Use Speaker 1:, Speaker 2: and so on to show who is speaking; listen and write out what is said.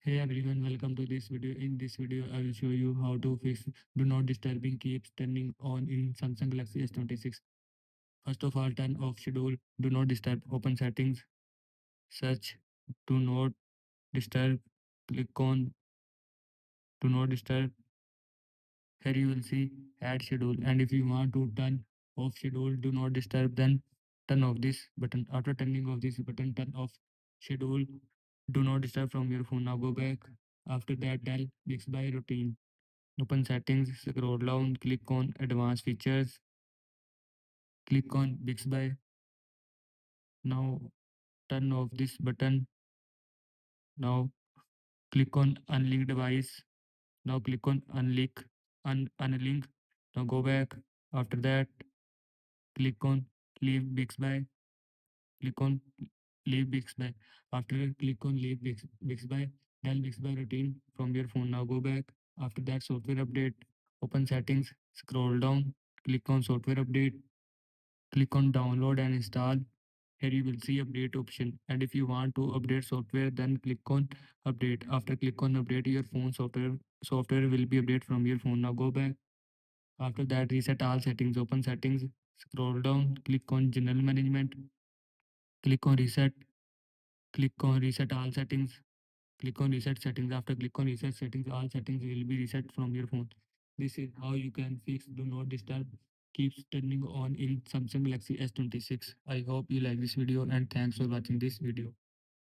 Speaker 1: Hey everyone, welcome to this video. In this video, I will show you how to fix Do Not Disturbing keeps turning on in Samsung Galaxy S26. First of all, turn off schedule Do Not Disturb. Open settings, search Do Not Disturb. Click on Do Not Disturb. Here you will see Add Schedule. And if you want to turn off schedule Do Not Disturb, then turn off this button. After turning off this button, turn off schedule Do Not Disturb from your phone. Now go back. After that, dial Bixby routine. Open settings, scroll down, click on advanced features, click on Bixby. Now turn off this button. Now click on unlink device. Now click on unlink. Now go back. After that, click on leave Bixby. Click on leave Bixby. After click on leave Bixby, dial Bixby routine from your phone. Now go back. After that, software update. Open settings, scroll down, click on software update. Click on download and install. Here you will see update option. And if you want to update software, then click on update. After click on update, your phone software will be update from your phone. Now go back. After that, reset all settings. Open settings. Scroll down. Click on general management. Click on reset. Click on reset all settings. Click on reset settings. After click on reset settings, all settings will be reset from your phone. This is how you can fix Do Not Disturb keeps turning on in Samsung Galaxy S26. I hope you like this video and thanks for watching this video.